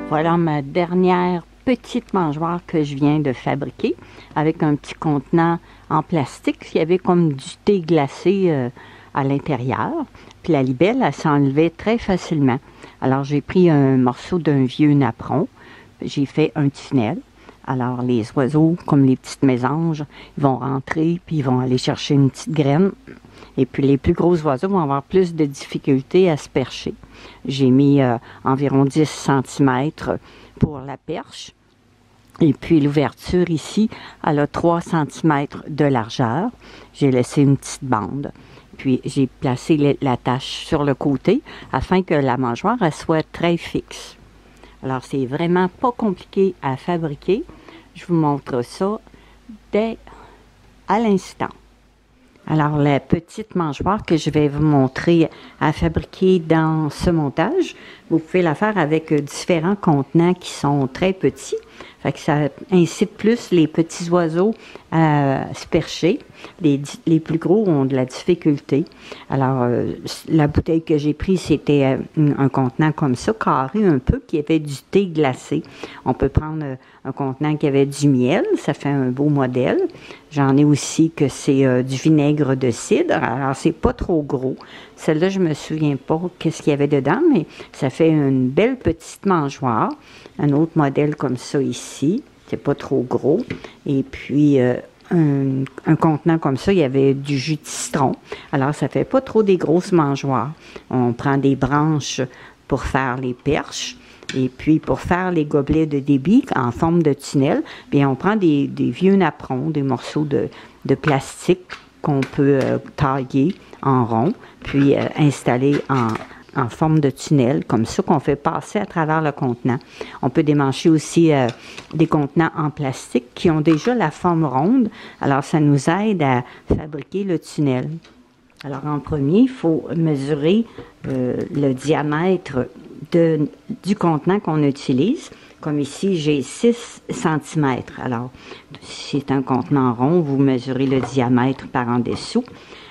Voilà ma dernière petite mangeoire que je viens de fabriquer avec un petit contenant en plastique. Il y avait comme du thé glacé à l'intérieur. Puis la libelle, elle s'enlevait très facilement. Alors j'ai pris un morceau d'un vieux napperon. J'ai fait un tunnel. Alors les oiseaux, comme les petites mésanges, ils vont rentrer puis ils vont aller chercher une petite graine. Et puis les plus gros oiseaux vont avoir plus de difficultés à se percher. J'ai mis environ 10 cm pour la perche. Et puis l'ouverture ici, elle a 3 cm de largeur. J'ai laissé une petite bande. Puis j'ai placé la tâche sur le côté afin que la mangeoire elle soit très fixe. Alors c'est vraiment pas compliqué à fabriquer. Je vous montre ça dès à l'instant. Alors, la petite mangeoire que je vais vous montrer à fabriquer dans ce montage, vous pouvez la faire avec différents contenants qui sont très petits. Fait que ça incite plus les petits oiseaux à se percher. Les plus gros ont de la difficulté. Alors, la bouteille que j'ai prise, c'était un contenant comme ça, carré un peu, qui avait du thé glacé. On peut prendre un contenant qui avait du miel, ça fait un beau modèle. J'en ai aussi que c'est du vinaigre de cidre, alors c'est pas trop gros. Celle-là, je me souviens pas qu'est-ce qu'il y avait dedans, mais ça fait une belle petite mangeoire. Un autre modèle comme ça ici, c'est pas trop gros. Et puis, un contenant comme ça, il y avait du jus de citron. Alors, ça fait pas trop des grosses mangeoires. On prend des branches pour faire les perches. Et puis, pour faire les gobelets de débit en forme de tunnel, bien, on prend des vieux napperons, des morceaux de plastique qu'on peut tailler en rond, puis installer en forme de tunnel, comme ça qu'on fait passer à travers le contenant. On peut démancher aussi des contenants en plastique qui ont déjà la forme ronde, alors ça nous aide à fabriquer le tunnel. Alors en premier, il faut mesurer le diamètre du contenant qu'on utilise. Comme ici, j'ai 6 cm. Alors, si c'est un contenant rond, vous mesurez le diamètre par en dessous.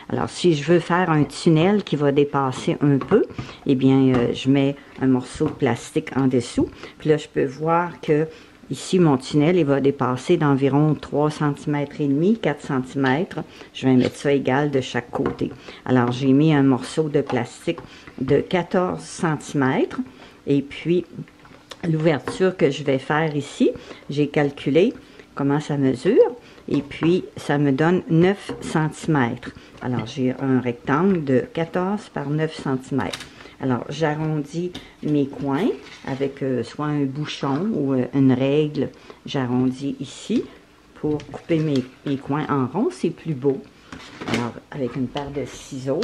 Alors, si je veux faire un tunnel qui va dépasser un peu, eh bien, je mets un morceau de plastique en dessous. Puis là, je peux voir que ici, mon tunnel, il va dépasser d'environ 3 cm et demi, 4 cm. Je vais mettre ça égal de chaque côté. Alors, j'ai mis un morceau de plastique de 14 cm. Et puis, l'ouverture que je vais faire ici, j'ai calculé comment ça mesure. Et puis, ça me donne 9 cm. Alors, j'ai un rectangle de 14 par 9 cm. Alors, j'arrondis mes coins avec soit un bouchon ou une règle. J'arrondis ici pour couper mes coins en rond. C'est plus beau. Alors, avec une paire de ciseaux,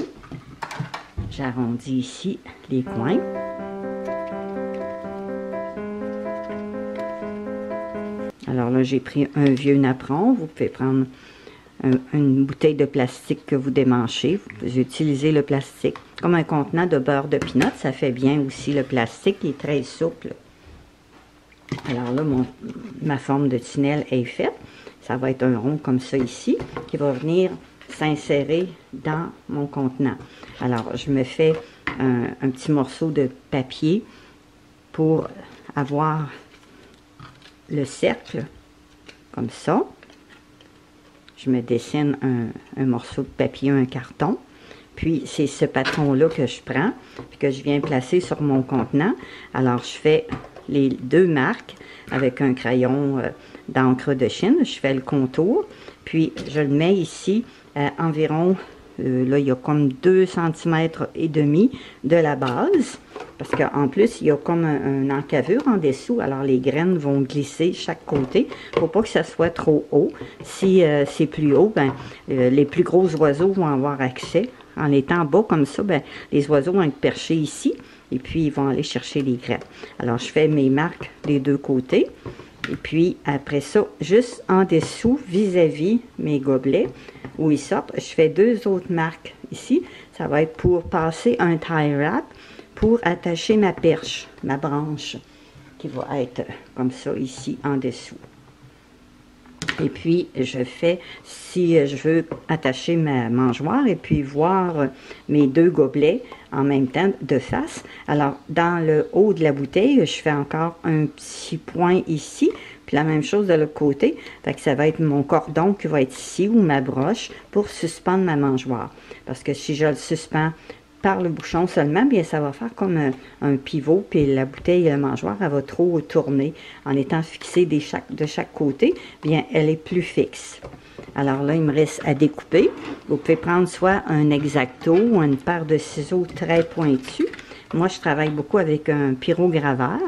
j'arrondis ici les coins. Alors là, j'ai pris un vieux napperon. Vous pouvez prendre une bouteille de plastique que vous démanchez. Vous utilisez le plastique. Comme un contenant de beurre de pinot, ça fait bien aussi le plastique. Il est très souple. Alors là, ma forme de tunnel est faite. Ça va être un rond comme ça ici, qui va venir s'insérer dans mon contenant. Alors, je me fais un petit morceau de papier pour avoir le cercle, comme ça. Je me dessine un morceau de papier, un carton. Puis, c'est ce patron-là que je prends, puis que je viens placer sur mon contenant. Alors, je fais les deux marques avec un crayon d'encre de Chine. Je fais le contour, puis je le mets ici à environ, là, il y a comme 2 cm et demi de la base. Parce qu'en plus, il y a comme un encavure en dessous. Alors, les graines vont glisser chaque côté. Il ne faut pas que ça soit trop haut. Si c'est plus haut, ben, les plus gros oiseaux vont avoir accès. En étant bas comme ça, ben, les oiseaux vont être perchés ici. Et puis, ils vont aller chercher les graines. Alors, je fais mes marques des deux côtés. Et puis, après ça, juste en dessous, vis-à-vis mes gobelets, où ils sortent, je fais 2 autres marques ici. Ça va être pour passer un tie wrap, pour attacher ma perche, ma branche, qui va être comme ça ici en dessous. Et puis, je fais, si je veux attacher ma mangeoire et puis voir mes deux gobelets en même temps de face. Alors, dans le haut de la bouteille, je fais encore un petit point ici, puis la même chose de l'autre côté. Fait que ça va être mon cordon qui va être ici ou ma broche pour suspendre ma mangeoire. Parce que si je le suspends par le bouchon seulement, bien ça va faire comme un pivot, puis la bouteille, la mangeoire, elle va trop tourner en étant fixée de chaque côté, bien elle est plus fixe. Alors là, il me reste à découper. Vous pouvez prendre soit un X-Acto ou une paire de ciseaux très pointus. Moi, je travaille beaucoup avec un pyrograveur,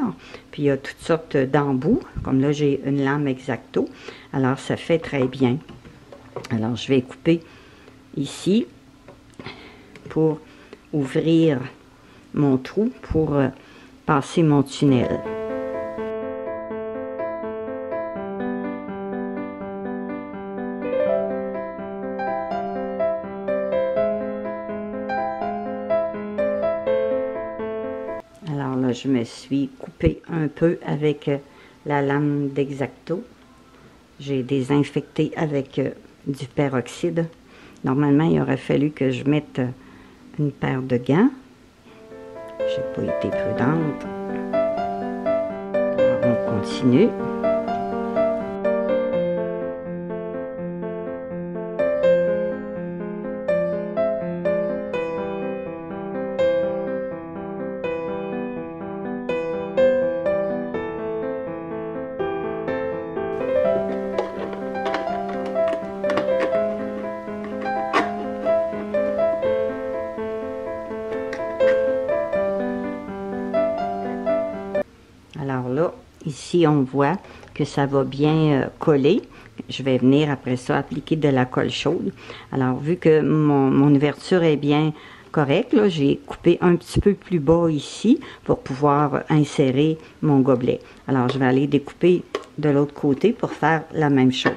puis il y a toutes sortes d'embouts, comme là, j'ai une lame X-Acto. Alors, ça fait très bien. Alors, je vais couper ici pour ouvrir mon trou pour passer mon tunnel. Alors là, je me suis coupé un peu avec la lame d'X-Acto. J'ai désinfecté avec du peroxyde. Normalement, il aurait fallu que je mette une paire de gants. J'ai pas été prudente. Alors, on continue. Alors là, ici, on voit que ça va bien coller. Je vais venir après ça appliquer de la colle chaude. Alors, vu que mon ouverture est bien correcte, j'ai coupé un petit peu plus bas ici pour pouvoir insérer mon gobelet. Alors, je vais aller découper de l'autre côté pour faire la même chose.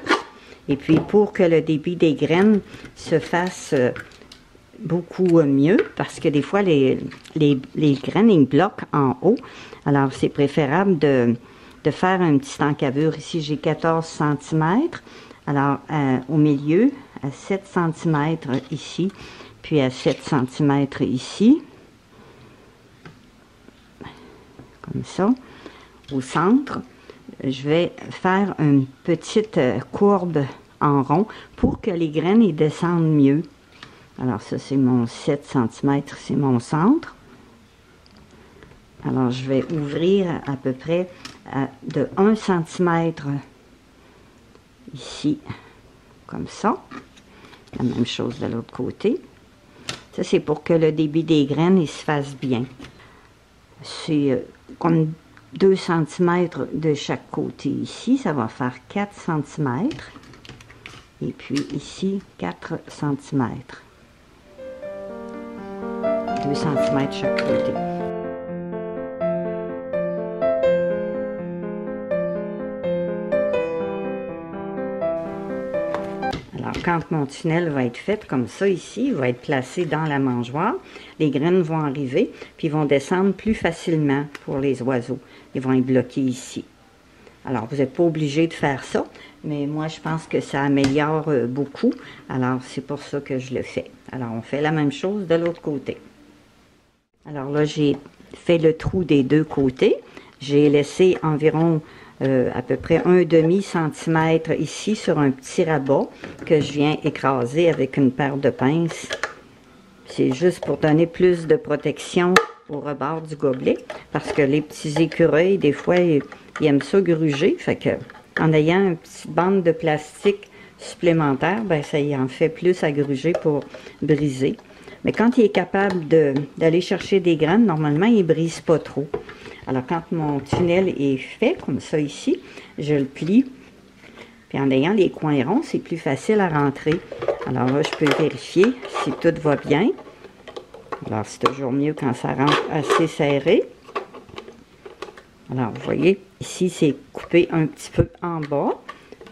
Et puis, pour que le débit des graines se fasse beaucoup mieux, parce que des fois, les graines, ils bloquent en haut. Alors, c'est préférable de faire une petite encavure. Ici, j'ai 14 cm. Alors, au milieu, à 7 cm ici, puis à 7 cm ici. Comme ça. Au centre, je vais faire une petite courbe en rond pour que les graines y descendent mieux. Alors, ça, c'est mon 7 cm, c'est mon centre. Alors, je vais ouvrir à peu près de 1 cm ici, comme ça. La même chose de l'autre côté. Ça, c'est pour que le débit des graines il se fasse bien. C'est comme 2 cm de chaque côté ici. Ça va faire 4 cm. Et puis ici, 4 cm. 2 cm chaque côté. Alors, quand mon tunnel va être fait comme ça ici, il va être placé dans la mangeoire, les graines vont arriver, puis ils vont descendre plus facilement pour les oiseaux. Ils vont être bloqués ici. Alors, vous n'êtes pas obligé de faire ça, mais moi, je pense que ça améliore beaucoup. Alors, c'est pour ça que je le fais. Alors, on fait la même chose de l'autre côté. Alors là, j'ai fait le trou des deux côtés. J'ai laissé environ à peu près un demi-centimètre ici sur un petit rabat que je viens écraser avec une paire de pinces. C'est juste pour donner plus de protection au rebord du gobelet parce que les petits écureuils, des fois, ils aiment ça gruger. Fait que, en ayant une petite bande de plastique supplémentaire, ben, ça y en fait plus à gruger pour briser. Mais quand il est capable d'aller chercher des graines, normalement, il ne brise pas trop. Alors, quand mon tunnel est fait, comme ça ici, je le plie. Puis en ayant les coins ronds, c'est plus facile à rentrer. Alors là, je peux vérifier si tout va bien. Alors, c'est toujours mieux quand ça rentre assez serré. Alors, vous voyez, ici, c'est coupé un petit peu en bas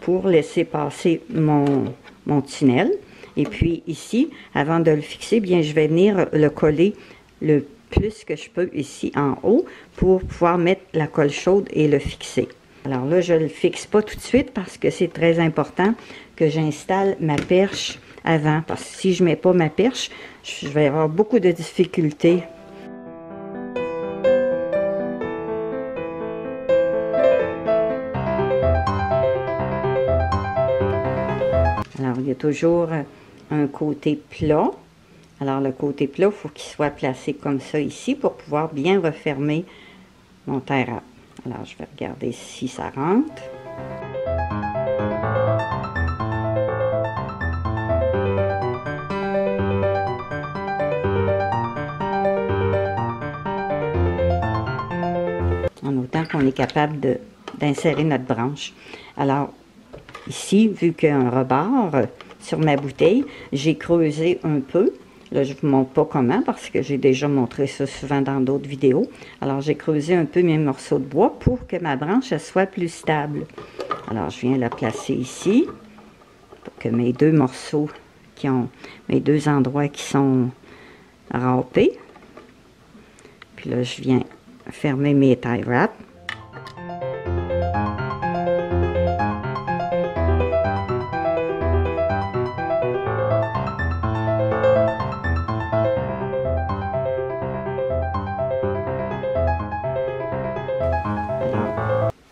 pour laisser passer mon tunnel. Et puis ici, avant de le fixer, bien, je vais venir le coller le plus que je peux ici en haut pour pouvoir mettre la colle chaude et le fixer. Alors là, je ne le fixe pas tout de suite parce que c'est très important que j'installe ma perche avant. Parce que si je ne mets pas ma perche, je vais avoir beaucoup de difficultés. Alors, il y a toujours un côté plat. Alors, le côté plat, il faut qu'il soit placé comme ça ici pour pouvoir bien refermer mon terre. Alors, je vais regarder si ça rentre. En autant qu'on est capable d'insérer notre branche. Alors, ici, vu qu'il y a un rebord sur ma bouteille, j'ai creusé un peu. Là, je ne vous montre pas comment parce que j'ai déjà montré ça souvent dans d'autres vidéos. Alors, j'ai creusé un peu mes morceaux de bois pour que ma branche elle soit plus stable. Alors, je viens la placer ici pour que mes deux morceaux mes deux endroits qui sont râpés. Puis là, je viens fermer mes tie wraps.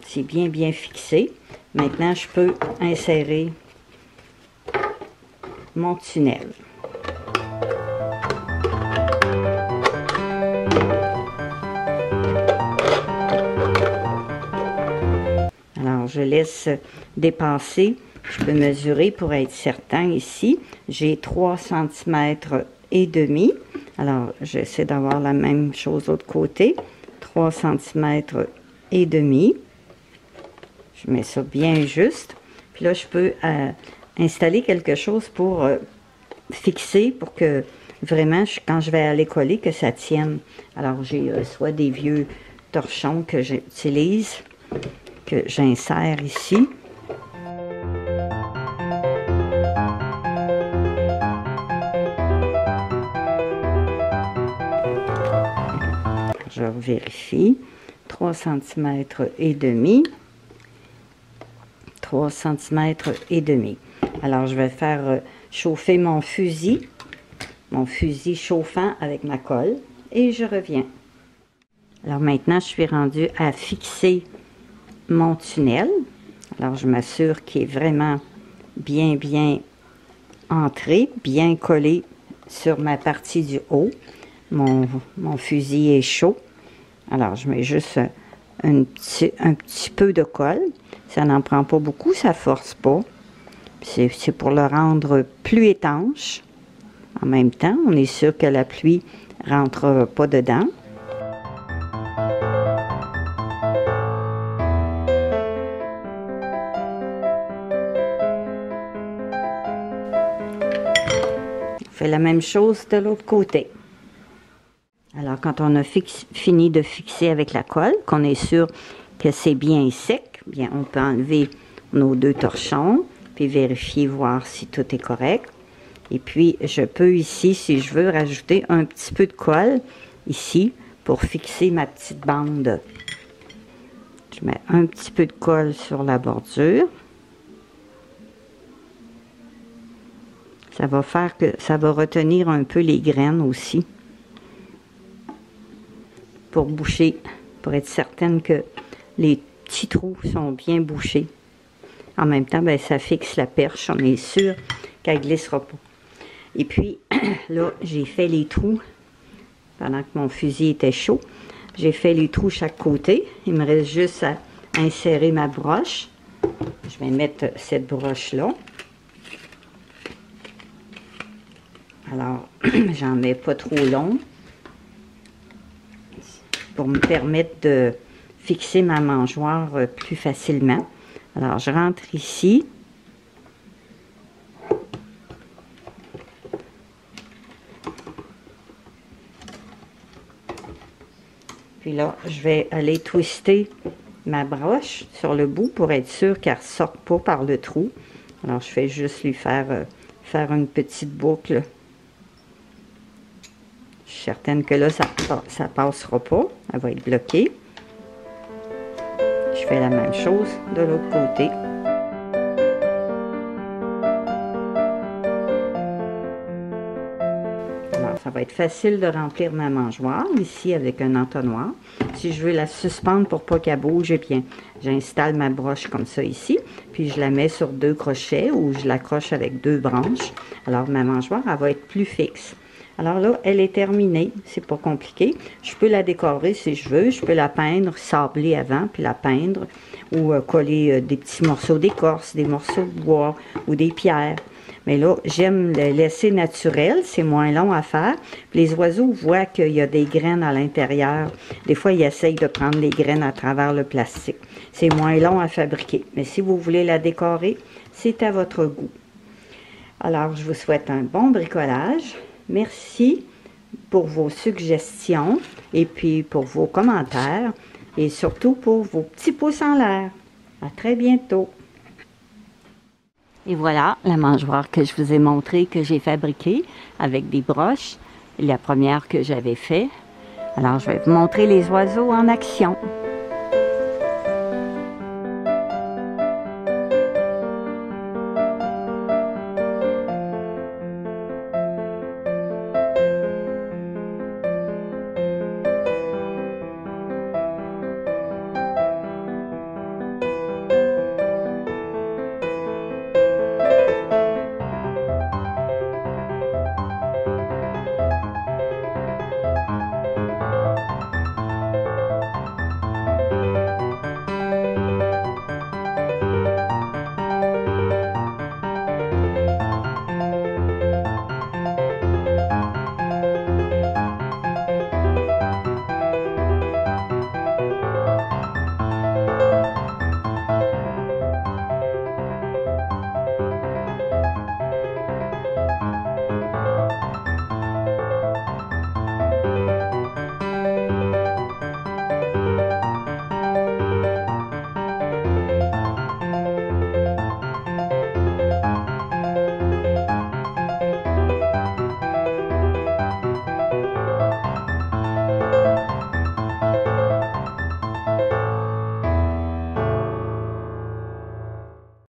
C'est bien fixé. Maintenant, je peux insérer mon tunnel. Alors, je laisse dépasser. Je peux mesurer pour être certain ici. J'ai 3 cm et demi. Alors, j'essaie d'avoir la même chose de l'autre côté. 3 cm et demi. Je mets ça bien juste. Puis là, je peux installer quelque chose pour fixer, pour que vraiment, quand je vais aller coller, que ça tienne. Alors, j'ai soit des vieux torchons que j'utilise, que j'insère ici. Je vérifie. 3 cm et demi. 3 cm et demi. Alors, je vais faire chauffer mon fusil chauffant avec ma colle et je reviens. Alors maintenant, je suis rendue à fixer mon tunnel. Alors, je m'assure qu'il est vraiment bien entré, bien collé sur ma partie du haut. Mon fusil est chaud. Alors, je mets juste un petit peu de colle. Ça n'en prend pas beaucoup, ça force pas. C'est pour le rendre plus étanche. En même temps, on est sûr que la pluie ne rentrera pas dedans. On fait la même chose de l'autre côté. Alors, quand on a fini de fixer avec la colle, qu'on est sûr que c'est bien sec, bien, on peut enlever nos deux torchons, puis vérifier, voir si tout est correct. Et puis, je peux ici, si je veux, rajouter un petit peu de colle, ici, pour fixer ma petite bande. Je mets un petit peu de colle sur la bordure. Ça va faire que ça va retenir un peu les graines aussi. Pour boucher, pour être certaine que les petits trous sont bien bouchés. En même temps, ben, ça fixe la perche, on est sûr qu'elle ne glissera pas. Et puis, là, j'ai fait les trous, pendant que mon fusil était chaud, j'ai fait les trous chaque côté. Il me reste juste à insérer ma broche. Je vais mettre cette broche-là. Alors, j'en mets pas trop long, pour me permettre de fixer ma mangeoire plus facilement. Alors, je rentre ici. Puis là, je vais aller twister ma broche sur le bout pour être sûr qu'elle ne sorte pas par le trou. Alors, je fais juste lui faire une petite boucle. Je suis certaine que là, ça passera pas. Elle va être bloquée. Je je fais la même chose de l'autre côté. Alors, ça va être facile de remplir ma mangeoire ici avec un entonnoir. Si je veux la suspendre pour pas qu'elle bouge, eh bien, j'installe ma broche comme ça ici, puis je la mets sur 2 crochets ou je l'accroche avec 2 branches. Alors, ma mangeoire, elle va être plus fixe. Alors là, elle est terminée, c'est pas compliqué. Je peux la décorer si je veux, je peux la peindre, sabler avant, puis la peindre, ou coller des petits morceaux d'écorce, des morceaux de bois ou des pierres. Mais là, j'aime le laisser naturel, c'est moins long à faire. Puis les oiseaux voient qu'il y a des graines à l'intérieur. Des fois, ils essayent de prendre les graines à travers le plastique. C'est moins long à fabriquer. Mais si vous voulez la décorer, c'est à votre goût. Alors, je vous souhaite un bon bricolage. Merci pour vos suggestions et puis pour vos commentaires et surtout pour vos petits pouces en l'air. À très bientôt. Et voilà la mangeoire que je vous ai montrée, que j'ai fabriquée avec des broches. La première que j'avais fait. Alors, je vais vous montrer les oiseaux en action.